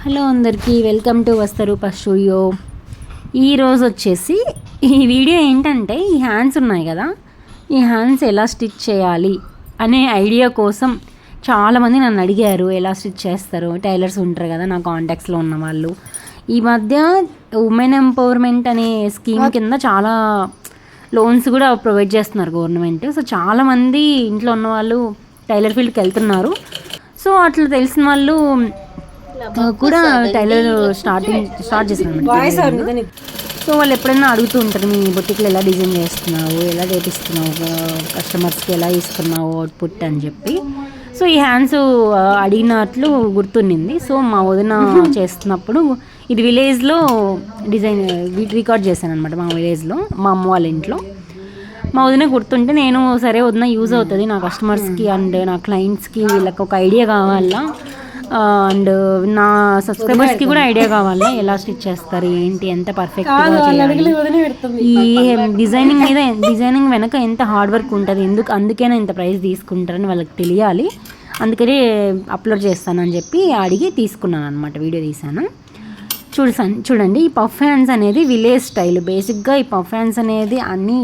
Hello అందరికీ welcome to వస్తరూప studio. ఈరోజు వచ్చేసి ఈ వీడియో ఏంటంటే ఈ హ్యాండ్స్ ఉన్నాయి కదా, ఈ హ్యాండ్స్ ఎలా స్టిచ్ చేయాలి అనే ఐడియా కోసం చాలామంది నన్ను అడిగారు ఎలా స్టిచ్ చేస్తారు. టైలర్స్ ఉంటారు కదా నా కాంటాక్ట్స్లో ఉన్న వాళ్ళు. ఈ మధ్య ఉమెన్ ఎంపవర్మెంట్ అనే స్కీమ్ కింద చాలా లోన్స్ కూడా ప్రొవైడ్ చేస్తున్నారు గవర్నమెంట్. సో చాలామంది ఇంట్లో ఉన్న వాళ్ళు టైలర్ ఫీల్డ్కి వెళ్తున్నారు. సో అట్లా తెలిసిన వాళ్ళు కూడా టైలర్ స్టార్ట్ చేశాను. సో వాళ్ళు ఎప్పుడైనా అడుగుతూ ఉంటారు, మీ బొటిక్లో ఎలా డిజైన్ చేస్తున్నావు, ఎలా చేపిస్తున్నావు, కస్టమర్స్కి ఎలా ఇస్తున్నావు అవుట్పుట్ అని చెప్పి. సో ఈ హ్యాండ్స్ అడిగినట్లు గుర్తుండింది. సో మా వదిన చేస్తున్నప్పుడు ఇది విలేజ్లో డిజైన్ రికార్డ్ చేశాను అనమాట. మా విలేజ్లో మా అమ్మ వాళ్ళ ఇంట్లో మా వదిన గుర్తుంటే నేను సరే వదిన యూజ్ అవుతుంది నా కస్టమర్స్కి అండ్ నా క్లయింట్స్కి, వీళ్ళకి ఒక ఐడియా కావాలా అండ్ నా సబ్స్క్రైబర్స్కి కూడా ఐడియా కావాలా ఎలా స్టిచ్ చేస్తారు ఏంటి, ఎంత పర్ఫెక్ట్గా చేయాలి, ఈ డిజైనింగ్ వెనక ఎంత హార్డ్ వర్క్ ఉంటుంది, అందుకైనా ఇంత ప్రైస్ తీసుకుంటారని వాళ్ళకి తెలియాలి. అందుకనే అప్లోడ్ చేస్తానని చెప్పి అడిగి తీసుకున్నాను అనమాట, వీడియో తీశాను. చూడండి ఈ పఫ్ హ్యాండ్స్ అనేది విలేజ్ స్టైల్. బేసిక్గా ఈ పఫ్ హ్యాండ్స్ అనేది అన్నీ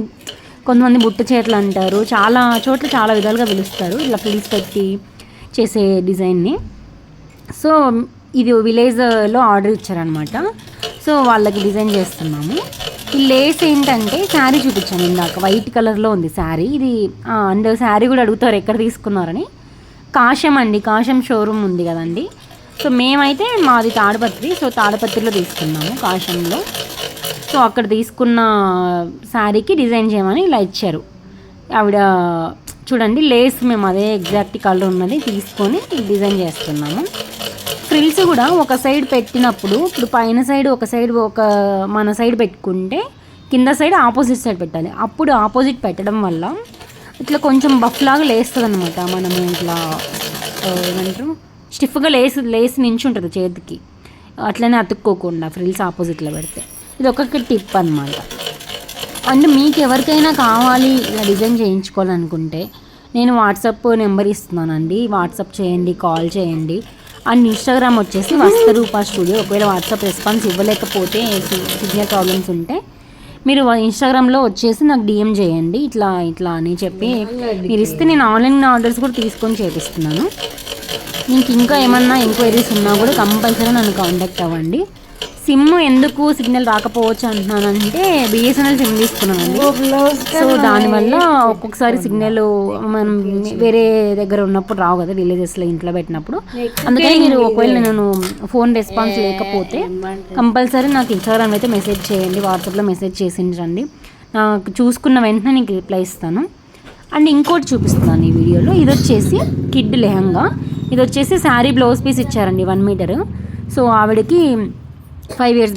కొంతమంది బుట్ట చేతులు అంటారు, చాలా చోట్ల చాలా విధాలుగా పిలుస్తారు ఇలా ఫ్రిల్స్ పెట్టి చేసే డిజైన్ని. సో ఇది విలేజ్లో ఆర్డర్ ఇచ్చారనమాట. సో వాళ్ళకి డిజైన్ చేస్తున్నాము. ఈ లేస్ ఏంటంటే శారీ చూపించాను ఇందాక, వైట్ కలర్లో ఉంది శారీ. ఇది అండ్ శారీ కూడా అడుగుతారు ఎక్కడ తీసుకున్నారని. కాశం అండి, కాశం షోరూమ్ ఉంది కదండి. సో మేమైతే మాది తాడపత్రి, సో తాడపత్రిలో తీసుకున్నాము కాశంలో. సో అక్కడ తీసుకున్న శారీకి డిజైన్ చేయమని ఇలా ఇచ్చారు ఆవిడ. చూడండి లేస్ మేము అదే ఎగ్జాక్ట్ కలర్ ఉన్నది తీసుకొని డిజైన్ చేస్తున్నాము. ఫ్రిల్స్ కూడా ఒక సైడ్ పెట్టినప్పుడు, ఇప్పుడు పైన సైడ్ ఒక సైడ్ మన సైడ్ పెట్టుకుంటే కింద సైడ్ ఆపోజిట్ సైడ్ పెట్టాలి. అప్పుడు ఆపోజిట్ పెట్టడం వల్ల ఇట్లా కొంచెం బఫ్ లాగా లేస్తుంది అనమాట. మనము ఇట్లా ఏమంటారు స్టిఫ్గా లేస్ నించుంటుంది చేతికి, అట్లనే అతుక్కోకుండా ఫ్రిల్స్ ఆపోజిట్లో పెడితే. ఇది ఒక్కొక్క టిప్ అనమాట. అండ్ మీకు ఎవరికైనా కావాలి ఇలా డిజైన్ చేయించుకోవాలనుకుంటే నేను వాట్సాప్ నెంబర్ ఇస్తున్నానండి, వాట్సాప్ చేయండి, కాల్ చేయండి. అండ్ ఇన్స్టాగ్రామ్ వచ్చేసి వస్తరూప స్టూడియో. ఒకవేళ వాట్సాప్ రెస్పాన్స్ ఇవ్వలేకపోతే, సిగ్నల్ ప్రాబ్లమ్స్ ఉంటే మీరు ఇన్స్టాగ్రామ్లో వచ్చేసి నాకు డిఎం చేయండి, ఇట్లా అని చెప్పి మీరు ఇస్తే నేను ఆన్లైన్ ఆర్డర్స్ కూడా తీసుకొని చేపిస్తున్నాను. మీకు ఇంకా ఏమన్నా ఎంక్వైరీస్ ఉన్నా కూడా కంపల్సరీ నన్ను కాంటాక్ట్ అవ్వండి. సిమ్ ఎందుకు సిగ్నల్ రాకపోవచ్చు అంటున్నానంటే బిఎస్ఎన్ఎల్ సిమ్ తీసుకున్నానండి. సో దానివల్ల ఒక్కొక్కసారి సిగ్నల్ మనం వేరే దగ్గర ఉన్నప్పుడు రావు కదా, విలేజెస్లో ఇంట్లో పెట్టినప్పుడు. అందుకని మీరు ఒకవేళ నేను ఫోన్ రెస్పాన్స్ లేకపోతే కంపల్సరీ నాకు ఇన్స్టాగ్రామ్ అయితే మెసేజ్ చేయండి, వాట్సాప్లో మెసేజ్ చేసించండి. నాకు చూసుకున్న వెంటనే నీకు రిప్లై ఇస్తాను. అండ్ ఇంకోటి చూపిస్తున్నాను ఈ వీడియోలో. ఇది వచ్చేసి కిడ్ లెహంగా. ఇది వచ్చేసి శారీ బ్లౌజ్ పీస్ ఇచ్చారండి 1 మీటర్. సో ఆవిడకి 5 years